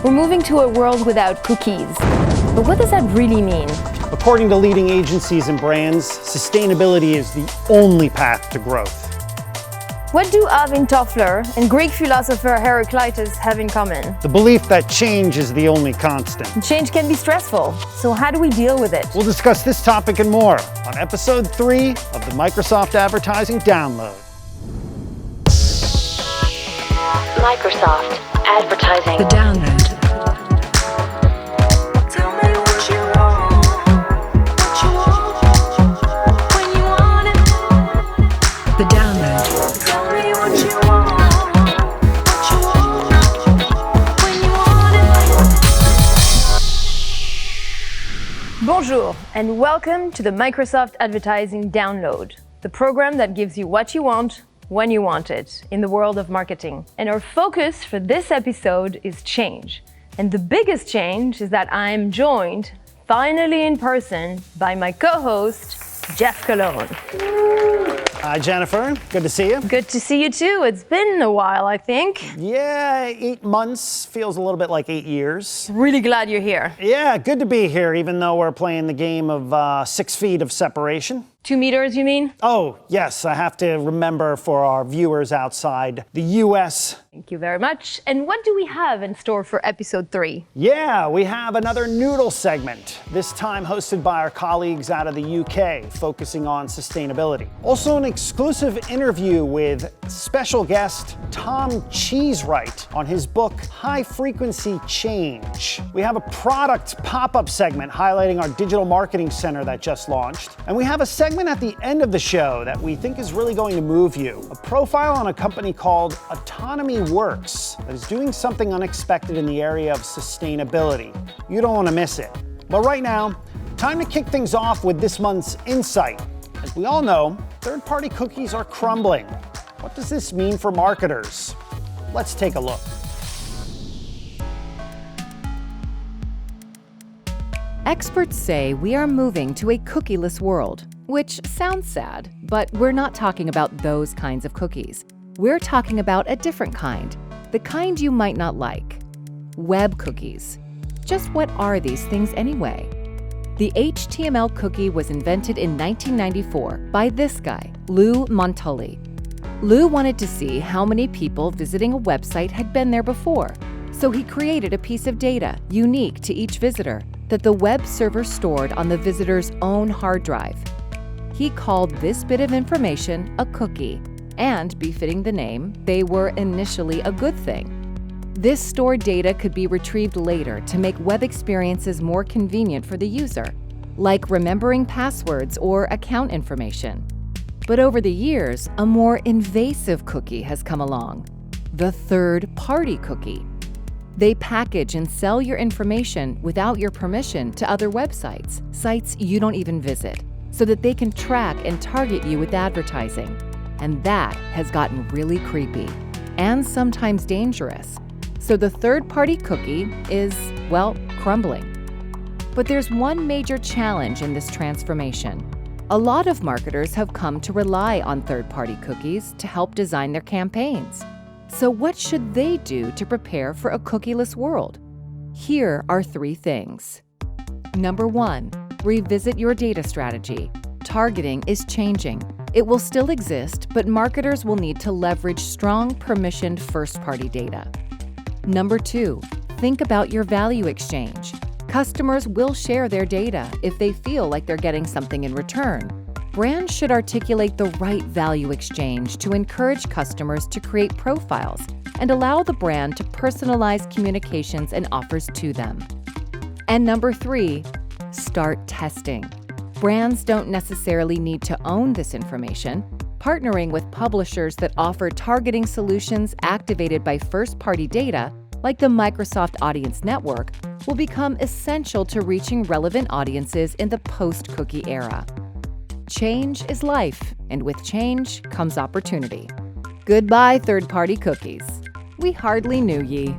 We're moving to a world without cookies. But what does that really mean? According to leading agencies and brands, sustainability is the only path to growth. What do Arvin Toffler and Greek philosopher Heraclitus have in common? The belief that change is the only constant. Change can be stressful, so how do we deal with it? We'll discuss this topic and more on episode 3 of the Microsoft Advertising Download. Microsoft Advertising. The Download. The Download. Bonjour, and welcome to the Microsoft Advertising Download, the program that gives you what you want, when you want it, in the world of marketing. And our focus for this episode is change. And the biggest change is that I'm joined, finally in person, by my co-host, Jeff Cologne. Hi, Jennifer. Good to see you. Good to see you too. It's been a while, I think. Yeah, 8 months feels a little bit like 8 years. Really glad you're here. Yeah, good to be here, even though we're playing the game of 6 feet of separation. 2 meters, you mean? Oh, yes, I have to remember for our viewers outside the US. Thank you very much. And what do we have in store for episode 3? Yeah, we have another Noodle segment, this time hosted by our colleagues out of the UK, focusing on sustainability. Also an exclusive interview with special guest Tom Cheesewright on his book, High Frequency Change. We have a product pop-up segment highlighting our digital marketing center that just launched. And we have a segment at the end of the show that we think is really going to move you. A profile on a company called Autonomy Works that is doing something unexpected in the area of sustainability. You don't want to miss it. But right now, time to kick things off with this month's insight. As we all know, third-party cookies are crumbling. What does this mean for marketers? Let's take a look. Experts say we are moving to a cookieless world, which sounds sad, but we're not talking about those kinds of cookies. We're talking about a different kind, the kind you might not like. Web cookies. Just what are these things anyway? The HTML cookie was invented in 1994 by this guy, Lou Montulli. Lou wanted to see how many people visiting a website had been there before, so he created a piece of data unique to each visitor that the web server stored on the visitor's own hard drive. He called this bit of information a cookie, and befitting the name, they were initially a good thing. This stored data could be retrieved later to make web experiences more convenient for the user, like remembering passwords or account information. But over the years, a more invasive cookie has come along, the third-party cookie. They package and sell your information without your permission to other websites, sites you don't even visit, so that they can track and target you with advertising. And that has gotten really creepy and sometimes dangerous. So the third-party cookie is, well, crumbling. But there's one major challenge in this transformation. A lot of marketers have come to rely on third-party cookies to help design their campaigns. So what should they do to prepare for a cookieless world? Here are 3 things. Number 1, revisit your data strategy. Targeting is changing. It will still exist, but marketers will need to leverage strong permissioned first-party data. Number 2, think about your value exchange. Customers will share their data if they feel like they're getting something in return. Brands should articulate the right value exchange to encourage customers to create profiles and allow the brand to personalize communications and offers to them. And number 3, start testing. Brands don't necessarily need to own this information. Partnering with publishers that offer targeting solutions activated by first-party data, like the Microsoft Audience Network, will become essential to reaching relevant audiences in the post-cookie era. Change is life, and with change comes opportunity. Goodbye, third-party cookies. We hardly knew ye.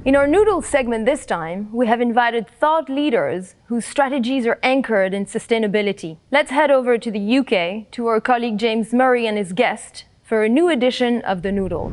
In our Noodle segment this time, we have invited thought leaders whose strategies are anchored in sustainability. Let's head over to the UK to our colleague James Murray and his guest for a new edition of the Noodle.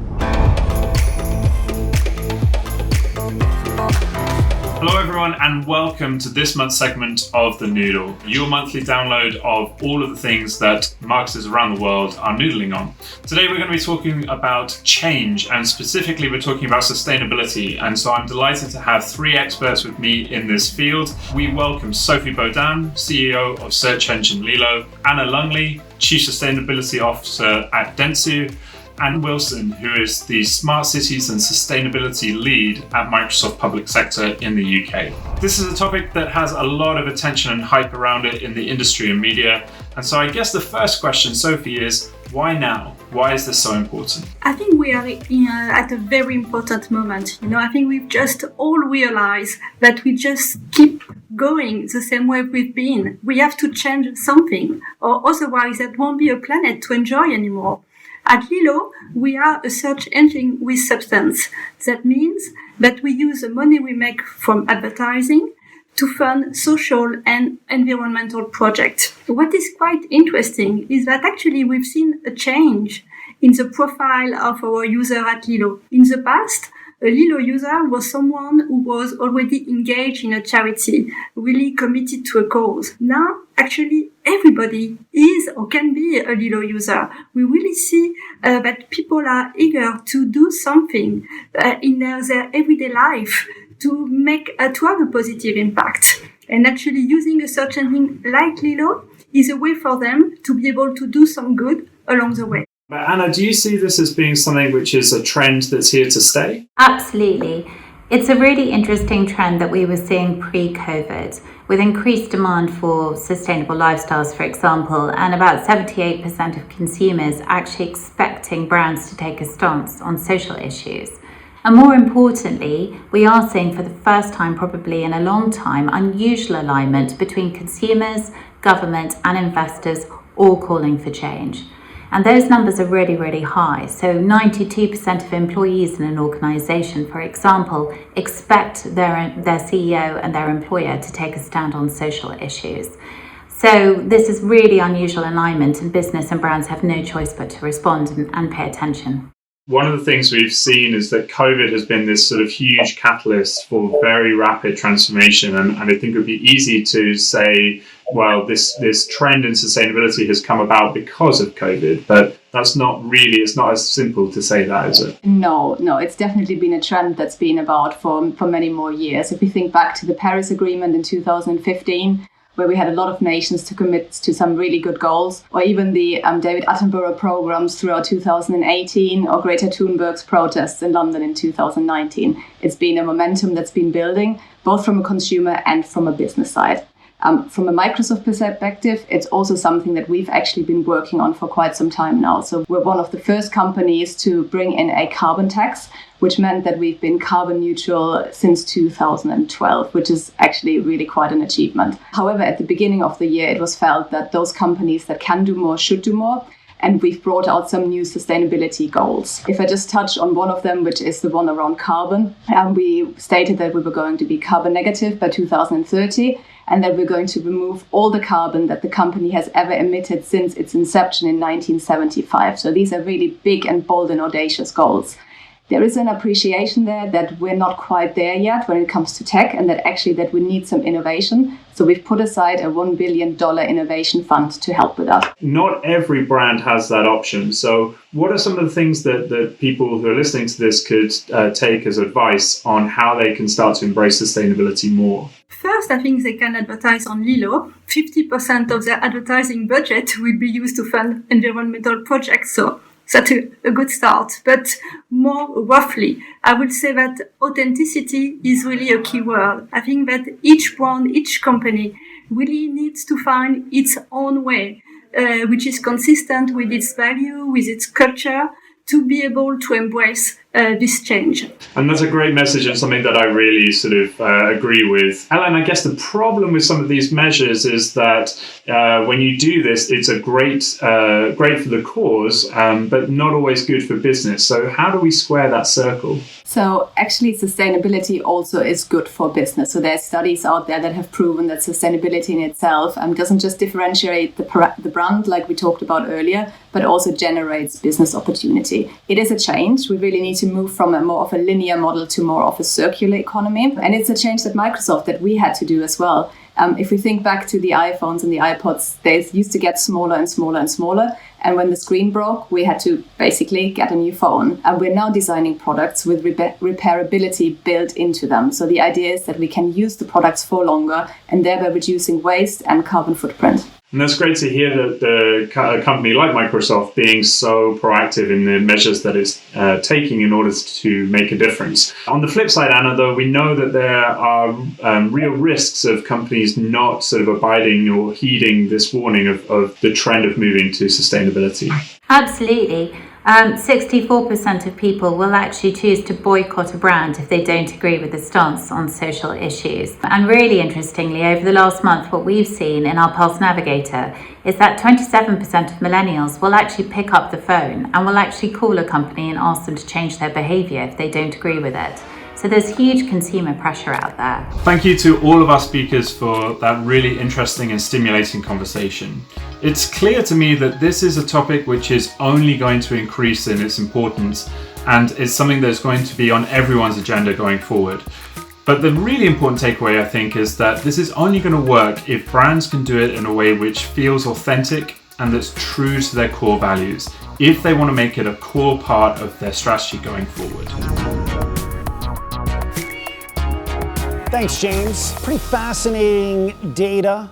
Hello everyone and welcome to this month's segment of The Noodle, your monthly download of all of the things that marketers around the world are noodling on. Today we're going to be talking about change, and specifically we're talking about sustainability, and so I'm delighted to have three experts with me in this field. We welcome Sophie Baudin, CEO of search engine Lilo, Anna Lungley, Chief Sustainability Officer at Dentsu, and Wilson, who is the Smart Cities and Sustainability Lead at Microsoft Public Sector in the UK. This is a topic that has a lot of attention and hype around it in the industry and media. And so I guess the first question, Sophie, is why now? Why is this so important? I think we are at a very important moment. I think we've just all realized that we just keep going the same way we've been. We have to change something, or otherwise there won't be a planet to enjoy anymore. At Lilo, we are a search engine with substance. That means that we use the money we make from advertising to fund social and environmental projects. What is quite interesting is that actually we've seen a change in the profile of our user at Lilo. In the past, a Lilo user was someone who was already engaged in a charity, really committed to a cause. Now, actually, everybody is or can be a Lilo user. We really see that people are eager to do something in their everyday life to have a positive impact. And actually using a search engine like Lilo is a way for them to be able to do some good along the way. But Anna, do you see this as being something which is a trend that's here to stay? Absolutely. It's a really interesting trend that we were seeing pre-COVID, with increased demand for sustainable lifestyles, for example, and about 78% of consumers actually expecting brands to take a stance on social issues. And more importantly, we are seeing for the first time, probably in a long time, unusual alignment between consumers, government and investors all calling for change. And those numbers are really, really high. So 92% of employees in an organization, for example, expect their CEO and their employer to take a stand on social issues. So this is really unusual alignment, and business and brands have no choice but to respond and pay attention. One of the things we've seen is that COVID has been this sort of huge catalyst for very rapid transformation. And I think it would be easy to say, well, this trend in sustainability has come about because of COVID, but it's not as simple to say that, is it? No, it's definitely been a trend that's been about for many more years. If we think back to the Paris Agreement in 2015, where we had a lot of nations to commit to some really good goals, or even the David Attenborough programs throughout 2018, or Greta Thunberg's protests in London in 2019. It's been a momentum that's been building, both from a consumer and from a business side. From a Microsoft perspective, it's also something that we've actually been working on for quite some time now. So we're one of the first companies to bring in a carbon tax, which meant that we've been carbon neutral since 2012, which is actually really quite an achievement. However, at the beginning of the year, it was felt that those companies that can do more should do more. And we've brought out some new sustainability goals. If I just touch on one of them, which is the one around carbon, we stated that we were going to be carbon negative by 2030, and that we're going to remove all the carbon that the company has ever emitted since its inception in 1975. So these are really big and bold and audacious goals. There is an appreciation there that we're not quite there yet when it comes to tech, and that we need some innovation. So we've put aside a $1 billion innovation fund to help with that. Not every brand has that option. So what are some of the things that people who are listening to this could take as advice on how they can start to embrace sustainability more? First, I think they can advertise on Lilo. 50% of their advertising budget will be used to fund environmental projects. So that's a good start. But more roughly, I would say that authenticity is really a key word. I think that each brand, each company really needs to find its own way, which is consistent with its value, with its culture, to be able to embrace this change. And that's a great message and something that I really sort of agree with. Ellen, I guess the problem with some of these measures is that when you do this, it's a great for the cause, but not always good for business. So how do we square that circle? So actually, sustainability also is good for business. So there's studies out there that have proven that sustainability in itself doesn't just differentiate the brand like we talked about earlier, but also generates business opportunity. It is a change. We really need to to move from a more of a linear model to more of a circular economy. And it's a change that we had to do as well. If we think back to the iPhones and the iPods, they used to get smaller and smaller and smaller. And when the screen broke, we had to basically get a new phone. And we're now designing products with repairability built into them. So the idea is that we can use the products for longer and thereby reducing waste and carbon footprint. And that's great to hear that a company like Microsoft being so proactive in the measures that it's taking in order to make a difference. On the flip side, Anna, though, we know that there are real risks of companies not sort of abiding or heeding this warning of the trend of moving to sustainability. Absolutely. 64% of people will actually choose to boycott a brand if they don't agree with the stance on social issues. And really interestingly, over the last month, what we've seen in our Pulse Navigator is that 27% of millennials will actually pick up the phone and will actually call a company and ask them to change their behaviour if they don't agree with it. So there's huge consumer pressure out there. Thank you to all of our speakers for that really interesting and stimulating conversation. It's clear to me that this is a topic which is only going to increase in its importance and is something that's going to be on everyone's agenda going forward. But the really important takeaway, I think, is that this is only going to work if brands can do it in a way which feels authentic and that's true to their core values, if they want to make it a core part of their strategy going forward. Thanks, James. Pretty fascinating data,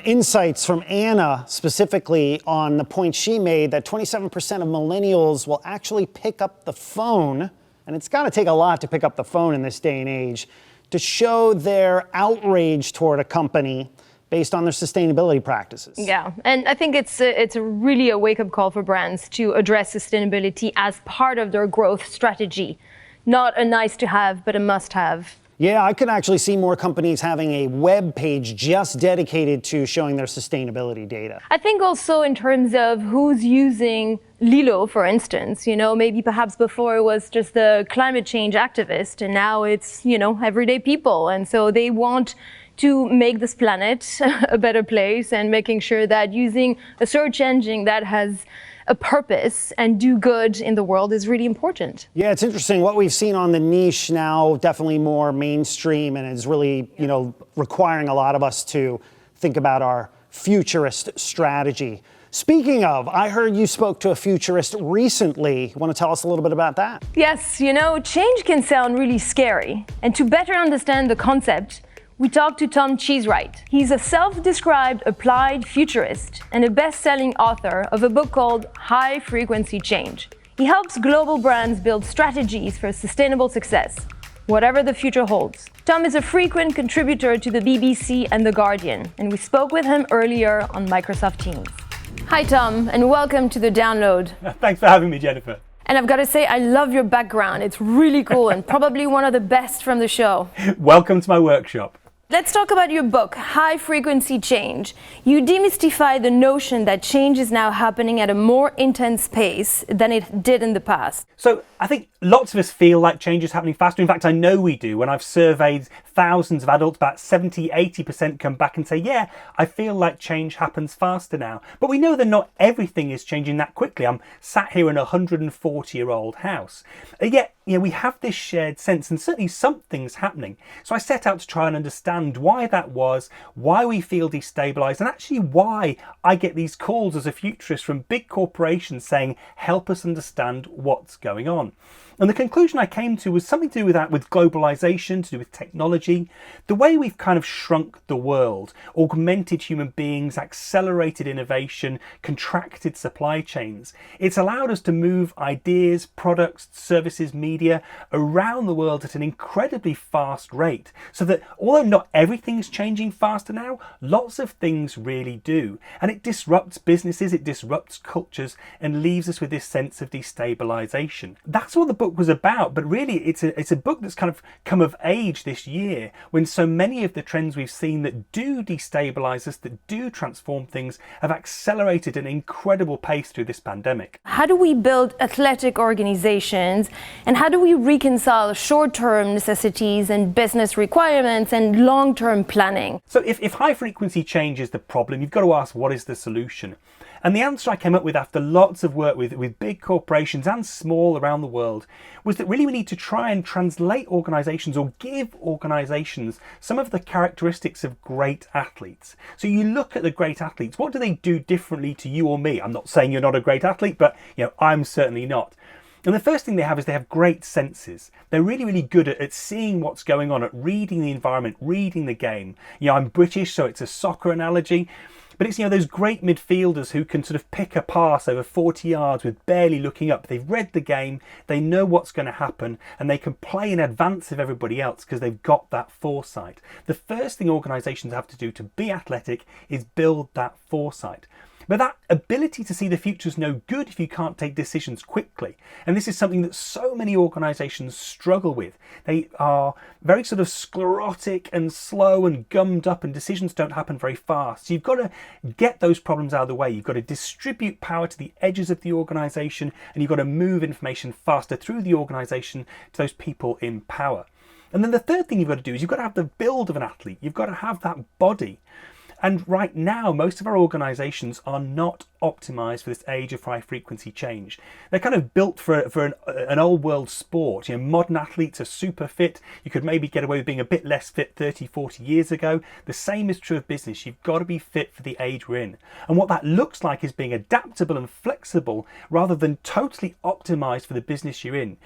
insights from Anna specifically on the point she made that 27% of millennials will actually pick up the phone, and it's got to take a lot to pick up the phone in this day and age, to show their outrage toward a company based on their sustainability practices. Yeah, and I think it's really a wake-up call for brands to address sustainability as part of their growth strategy, not a nice to have, but a must have. Yeah, I could actually see more companies having a web page just dedicated to showing their sustainability data. I think also in terms of who's using Lilo, for instance, maybe perhaps before it was just the climate change activist, and now it's, everyday people. And so they want to make this planet a better place and making sure that using a search engine that has a purpose and do good in the world is really important. Yeah, it's interesting. What we've seen on the niche now, definitely more mainstream, and is really, requiring a lot of us to think about our futurist strategy. Speaking of, I heard you spoke to a futurist recently. Want to tell us a little bit about that? Yes, change can sound really scary. And to better understand the concept, we talked to Tom Cheesewright. He's a self-described applied futurist and a best-selling author of a book called High Frequency Change. He helps global brands build strategies for sustainable success, whatever the future holds. Tom is a frequent contributor to the BBC and The Guardian, and we spoke with him earlier on Microsoft Teams. Hi Tom, and welcome to The Download. Thanks for having me, Jennifer. And I've got to say, I love your background. It's really cool and probably one of the best from the show. Welcome to my workshop. Let's talk about your book, High Frequency Change. You demystify the notion that change is now happening at a more intense pace than it did in the past. So I think lots of us feel like change is happening faster. In fact, I know we do. When I've surveyed thousands of adults, about 70-80% come back and say, yeah, I feel like change happens faster now. But we know that not everything is changing that quickly. I'm sat here in a 140-year-old house. Yet, we have this shared sense, and certainly something's happening. So I set out to try and understand why that was, why we feel destabilised, and actually why I get these calls as a futurist from big corporations saying, help us understand what's going on. And the conclusion I came to was something to do with that, with globalization, to do with technology, the way we've kind of shrunk the world, augmented human beings, accelerated innovation, contracted supply chains. It's allowed us to move ideas, products, services, media around the world at an incredibly fast rate. So that although not everything's changing faster now, lots of things really do. And it disrupts businesses, it disrupts cultures, and leaves us with this sense of destabilization. That's what the book was about, but really it's a book that's kind of come of age this year, when so many of the trends we've seen that do destabilize us, that do transform things, have accelerated at an incredible pace through this pandemic. How do we build athletic organizations, and how do we reconcile short-term necessities and business requirements and long-term planning? So if high frequency change is the problem, you've got to ask, what is the solution? And the answer I came up with after lots of work with big corporations and small around the world was that really we need to try and translate organisations or give organisations some of the characteristics of great athletes. So you look at the great athletes, what do they do differently to you or me? I'm not saying you're not a great athlete, but I'm certainly not. And the first thing they have is they have great senses. They're really, really good at seeing what's going on, at reading the environment, reading the game. I'm British, so it's a soccer analogy. But it's those great midfielders who can sort of pick a pass over 40 yards with barely looking up. They've read the game, they know what's going to happen, and they can play in advance of everybody else because they've got that foresight. The first thing organisations have to do to be athletic is build that foresight. But that ability to see the future is no good if you can't take decisions quickly. And this is something that so many organisations struggle with. They are very sort of sclerotic and slow and gummed up, and decisions don't happen very fast. So you've got to get those problems out of the way. You've got to distribute power to the edges of the organisation, and you've got to move information faster through the organisation to those people in power. And then the third thing you've got to do is you've got to have the build of an athlete. You've got to have that body. And right now, most of our organisations are not optimised for this age of high frequency change. They're kind of built for an old world sport. Modern athletes are super fit. You could maybe get away with being a bit less fit 30, 40 years ago. The same is true of business. You've got to be fit for the age we're in. And what that looks like is being adaptable and flexible rather than totally optimised for the business you're in.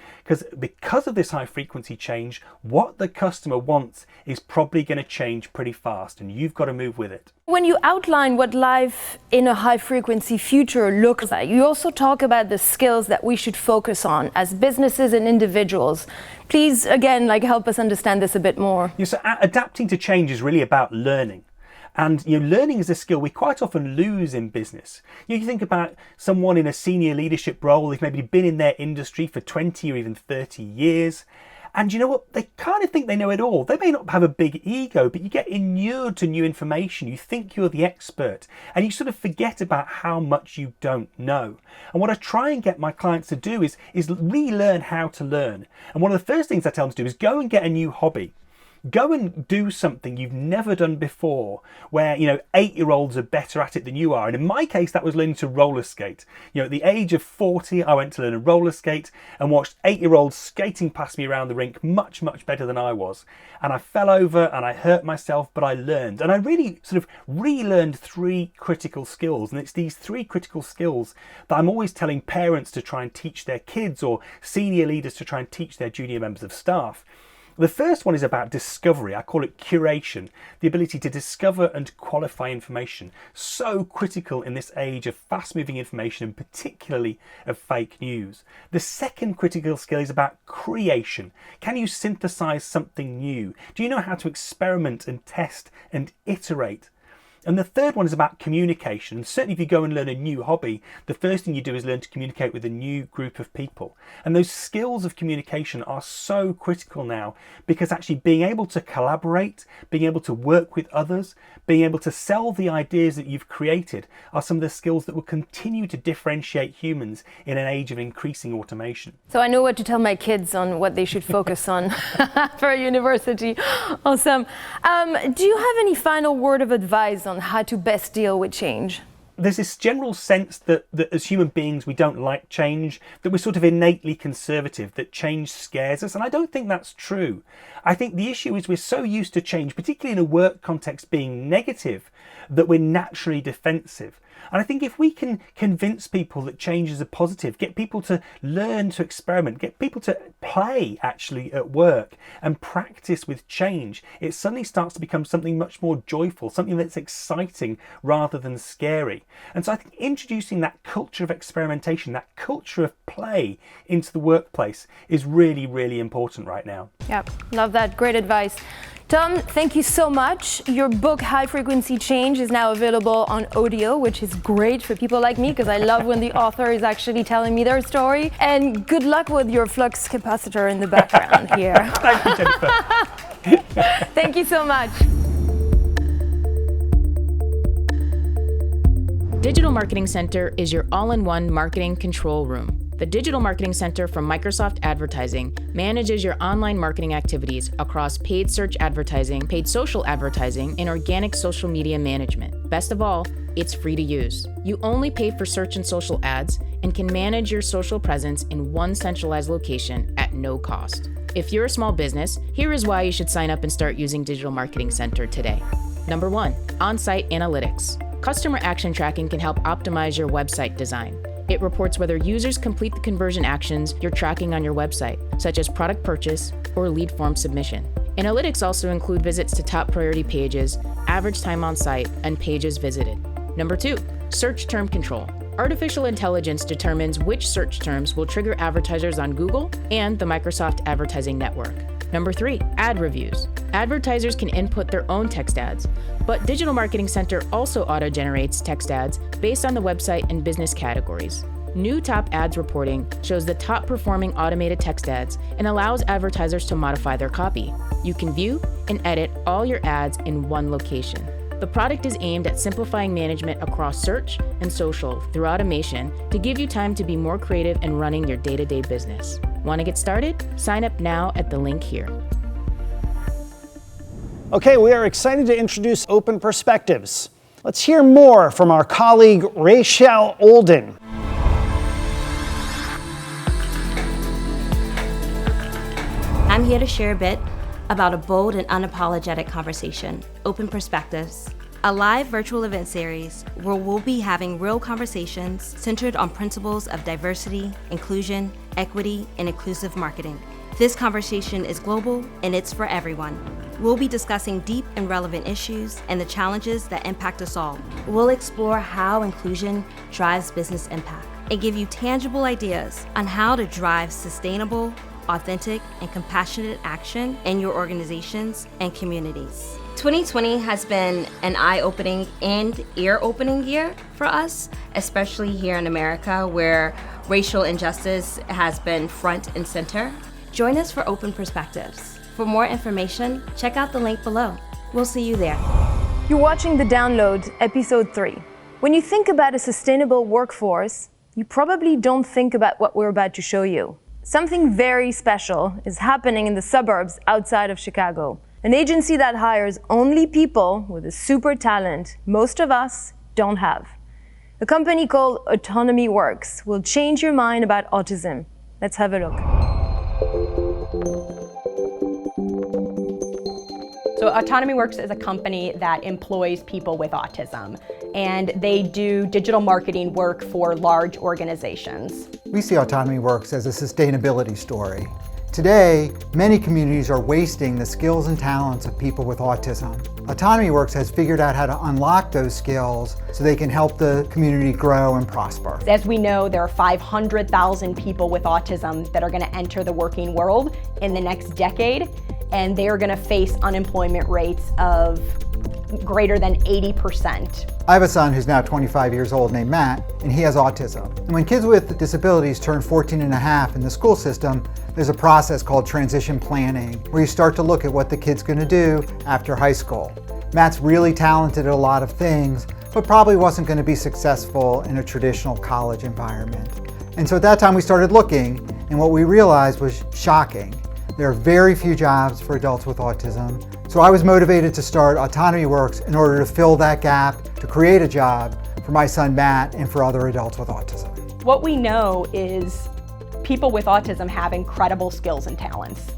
Because of this high frequency change, what the customer wants is probably going to change pretty fast, and you've got to move with it. When you outline what life in a high frequency future looks like, you also talk about the skills that we should focus on as businesses and individuals. Please, again, help us understand this a bit more. So adapting to change is really about learning. And learning is a skill we quite often lose in business. You think about someone in a senior leadership role, they've maybe been in their industry for 20 or even 30 years. And you know what? They kind of think they know it all. They may not have a big ego, but you get inured to new information. You think you're the expert, and you sort of forget about how much you don't know. And what I try and get my clients to do is relearn how to learn. And one of the first things I tell them to do is go and get a new hobby. Go and do something you've never done before, where 8-year-olds are better at it than you are. And in my case, that was learning to roller skate. At the age of 40, I went to learn a roller skate and watched 8-year-olds skating past me around the rink much, much better than I was. And I fell over and I hurt myself, but I learned. And I really sort of relearned 3 critical skills. And it's these 3 critical skills that I'm always telling parents to try and teach their kids, or senior leaders to try and teach their junior members of staff. The first one is about discovery. I call it curation, the ability to discover and qualify information. So critical in this age of fast-moving information, and particularly of fake news. The second critical skill is about creation. Can you synthesize something new? Do you know how to experiment and test and iterate? And the third one is about communication. And certainly if you go and learn a new hobby, the first thing you do is learn to communicate with a new group of people. And those skills of communication are so critical now, because actually being able to collaborate, being able to work with others, being able to sell the ideas that you've created are some of the skills that will continue to differentiate humans in an age of increasing automation. So I know what to tell my kids on what they should focus on for a university. Awesome. Do you have any final word of advice on how to best deal with change? There's this general sense that as human beings we don't like change, that we're sort of innately conservative, that change scares us, and I don't think that's true. I think the issue is we're so used to change, particularly in a work context, being negative, that we're naturally defensive. And I think if we can convince people that change is a positive, get people to learn to experiment, get people to play actually at work and practice with change, it suddenly starts to become something much more joyful, something that's exciting rather than scary. And so I think introducing that culture of experimentation, that culture of play into the workplace is really, really important right now. Yep, love that. Great advice. Tom, thank you so much. Your book, High Frequency Change, is now available on audio, which is great for people like me, because I love when the author is actually telling me their story. And good luck with your flux capacitor in the background here. Thank you, Jennifer. Thank you so much. Digital Marketing Center is your all-in-one marketing control room. The Digital Marketing Center from Microsoft Advertising manages your online marketing activities across paid search advertising, paid social advertising, and organic social media management. Best of all, It's free to use. You only pay for search and social ads and can manage your social presence in one centralized location at no cost. If you're a small business, here is why you should sign up and start using Digital Marketing Center today. Number 1, on-site analytics. Customer action tracking can help optimize your website design. It reports whether users complete the conversion actions you're tracking on your website, such as product purchase or lead form submission. Analytics also include visits to top priority pages, average time on site, and pages visited. Number 2, search term control. Artificial intelligence determines which search terms will trigger advertisers on Google and the Microsoft Advertising Network. Number 3, ad reviews. Advertisers can input their own text ads, but Digital Marketing Center also auto-generates text ads based on the website and business categories. New top ads reporting shows the top performing automated text ads and allows advertisers to modify their copy. You can view and edit all your ads in one location. The product is aimed at simplifying management across search and social through automation to give you time to be more creative in running your day-to-day business. Want to get started? Sign up now at the link here. Okay, we are excited to introduce Open Perspectives. Let's hear more from our colleague Rachel Olden. I'm here to share a bit about a bold and unapologetic conversation, Open Perspectives, a live virtual event series where we'll be having real conversations centered on principles of diversity, inclusion, equity, and inclusive marketing. This conversation is global and it's for everyone. We'll be discussing deep and relevant issues and the challenges that impact us all. We'll explore how inclusion drives business impact and give you tangible ideas on how to drive sustainable, authentic, and compassionate action in your organizations and communities. 2020 has been an eye-opening and ear-opening year for us, especially here in America, where racial injustice has been front and center. Join us for Open Perspectives. For more information, check out the link below. We'll see you there. You're watching The Download, Episode 3. When you think about a sustainable workforce, you probably don't think about what we're about to show you. Something very special is happening in the suburbs outside of Chicago. An agency that hires only people with a super talent most of us don't have. A company called Autonomy Works will change your mind about autism. Let's have a look. So Autonomy Works is a company that employs people with autism, and they do digital marketing work for large organizations. We see Autonomy Works as a sustainability story. Today, many communities are wasting the skills and talents of people with autism. Autonomy Works has figured out how to unlock those skills so they can help the community grow and prosper. As we know, there are 500,000 people with autism that are going to enter the working world in the next decade, and they are going to face unemployment rates of greater than 80%. I have a son who's now 25 years old named Matt, and he has autism. And when kids with disabilities turn 14 and a half in the school system, there's a process called transition planning, where you start to look at what the kid's gonna do after high school. Matt's really talented at a lot of things, but probably wasn't gonna be successful in a traditional college environment. And so at that time we started looking, and what we realized was shocking. There are very few jobs for adults with autism. So I was motivated to start Autonomy Works in order to fill that gap, to create a job for my son Matt and for other adults with autism. What we know is people with autism have incredible skills and talents.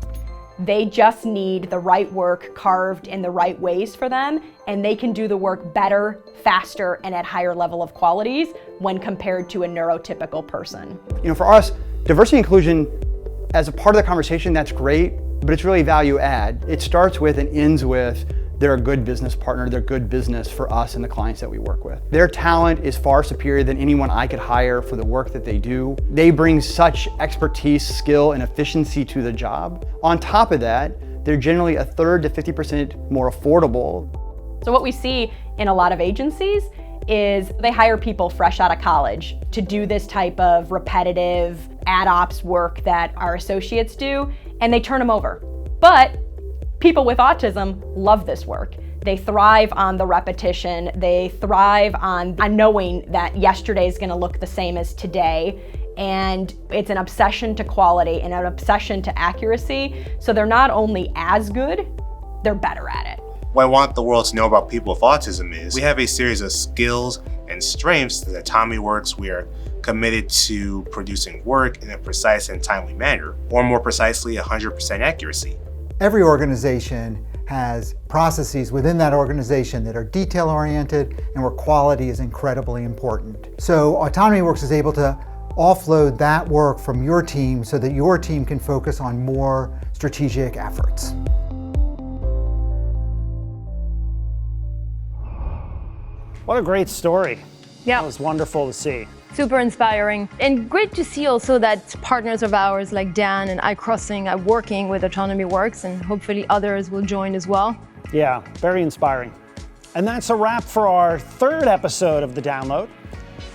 They just need the right work carved in the right ways for them, and they can do the work better, faster, and at higher level of qualities when compared to a neurotypical person. For us, diversity and inclusion as a part of the conversation, that's great, but it's really value add. It starts with and ends with they're a good business partner, they're good business for us and the clients that we work with. Their talent is far superior than anyone I could hire for the work that they do. They bring such expertise, skill, and efficiency to the job. On top of that, they're generally a third to 50% more affordable. So what we see in a lot of agencies is they hire people fresh out of college to do this type of repetitive ad ops work that our associates do, and they turn them over. But people with autism love this work. They thrive on the repetition. They thrive on knowing that yesterday is going to look the same as today. And it's an obsession to quality and an obsession to accuracy. So they're not only as good, they're better at it. What I want the world to know about people with autism is we have a series of skills and strengths that Autonomy Works. We are committed to producing work in a precise and timely manner, or more precisely, 100% accuracy. Every organization has processes within that organization that are detail-oriented and where quality is incredibly important. So Autonomy Works is able to offload that work from your team so that your team can focus on more strategic efforts. What a great story. Yeah. That was wonderful to see. Super inspiring. And great to see also that partners of ours like Dan and iCrossing are working with Autonomy Works, and hopefully others will join as well. Yeah, very inspiring. And that's a wrap for our third episode of The Download.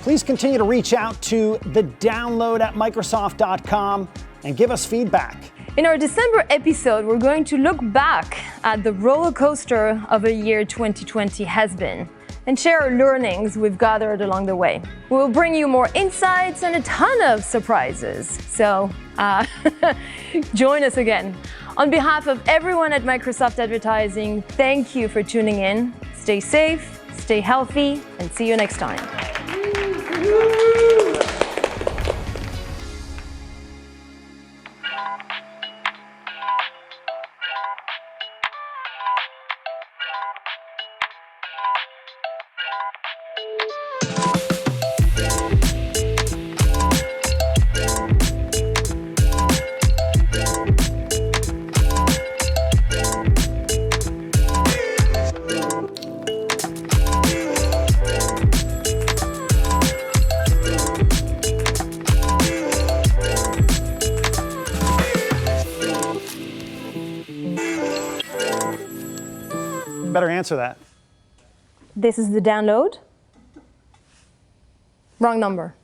Please continue to reach out to thedownload@microsoft.com and give us feedback. In our December episode, we're going to look back at the roller coaster of a year 2020 has been, and share our learnings we've gathered along the way. We'll bring you more insights and a ton of surprises. So join us again. On behalf of everyone at Microsoft Advertising, thank you for tuning in. Stay safe, stay healthy, and see you next time. Better answer that. This is The Download. Wrong number.